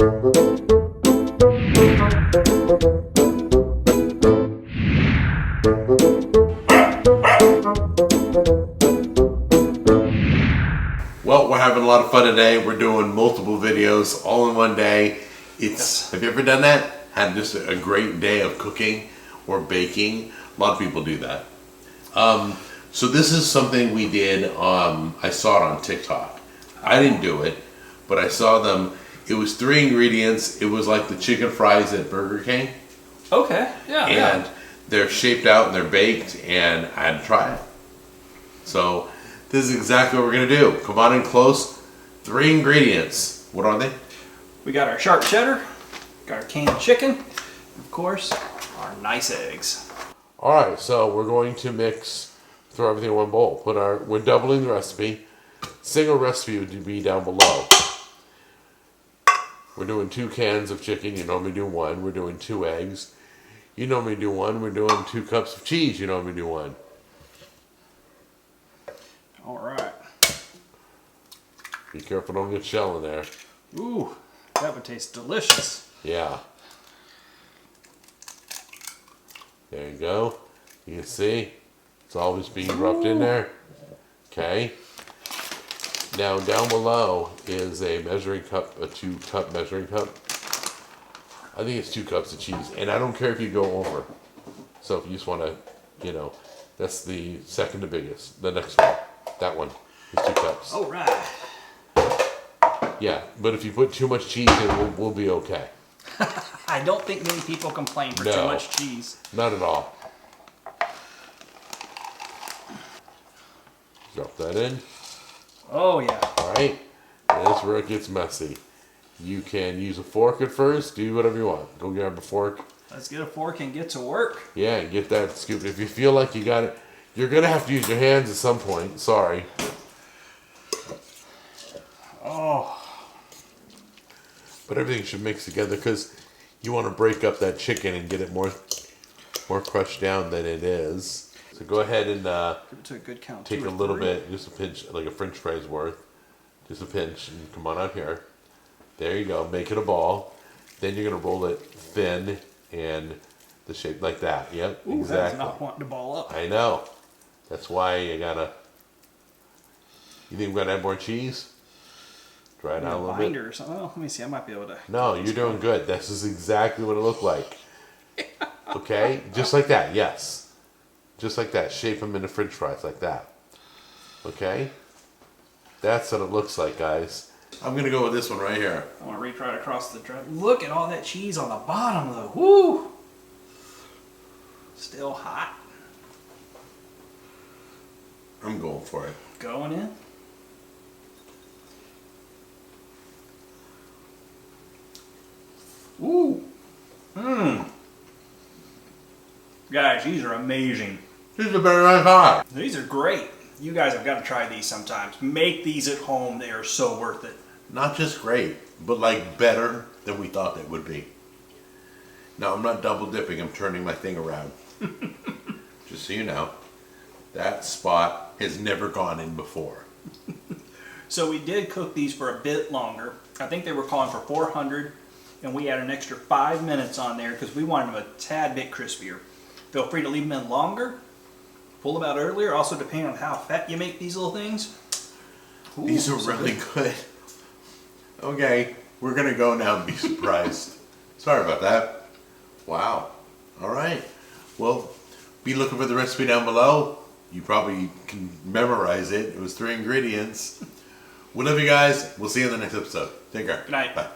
Well, we're having a lot of fun today. We're doing multiple videos all in one day. Have you ever done that? Had just a great day of cooking or baking? A lot of people do that. So this is something we did, I saw it on TikTok. I didn't do it, but I saw them. It was 3 ingredients. It was like the chicken fries at Burger King. Okay, yeah. And they're shaped out and they're baked, and I had to try it. So this is exactly what we're gonna do. Come on in close. 3 ingredients. What are they? We got our sharp cheddar, got our canned chicken, of course, our nice eggs. All right, so we're going to throw everything in one bowl. We're doubling the recipe. Single recipe would be down below. We're doing 2 cans of chicken. You normally do 1. We're doing 2 eggs. You normally do 1. We're doing 2 cups of cheese. You normally do 1. All right. Be careful, don't get shell in there. Ooh, that would taste delicious. Yeah. There you go. You can see it's always being rubbed in there. Okay. Now down below is a measuring cup, a 2-cup measuring cup. I think it's 2 cups of cheese, and I don't care if you go over. So if you just want to, that's the second to biggest. The next one, that one is 2 cups. All right. Yeah, but if you put too much cheese in, we'll be okay. I don't think many people complain for too much cheese. Not at all. Drop that in. Oh yeah. All right, and that's where it gets messy. You can use a fork at first. Do whatever you want. Go grab a fork. Let's get a fork and get to work. Yeah, and get that scoop. If you feel like you got it, you're gonna have to use your hands at some point. Sorry. Oh. But everything should mix together because you want to break up that chicken and get it more crushed down than it is. So go ahead and give it to a good count. take 2 a or little 3. bit, just a pinch, like a French fries worth. Just a pinch, and come on out here. There you go. Make it a ball. Then you're gonna roll it thin and the shape like that. Yep, Ooh, exactly. that's not wanting to ball up. I know. That's why you gotta. You think we're gonna add more cheese? Try it out a little bit. Or something. Oh, let me see. I might be able to. No, you're doing good. This is exactly what it looked like. Okay, just like that. Yes, just like that. Shape them into French fries like that. Okay, that's what it looks like, guys. I'm gonna go with this one right here. I want to reach right across the drum. Look at all that cheese on the bottom, though. Woo! Still hot. I'm going for it. Going in. Ooh. Mmm. Guys, these are amazing. These are better than I thought. These are great. You guys have got to try these sometimes. Make these at home. They are so worth it. Not just great, but like better than we thought they would be. Now I'm not double dipping. I'm turning my thing around. Just so you know, that spot has never gone in before. So we did cook these for a bit longer. I think they were calling for 400, and we had an extra 5 minutes on there because we wanted them a tad bit crispier. Feel free to leave them in longer, pull them out earlier. Also, depending on how fat you make these little things. Ooh, these are really good. Okay, we're gonna go now and be surprised. Sorry about that. Wow. All right. Well, be looking for the recipe down below. You probably can memorize it. It was 3 ingredients. We love you guys. We'll see you in the next episode. Take care. Good night. Bye.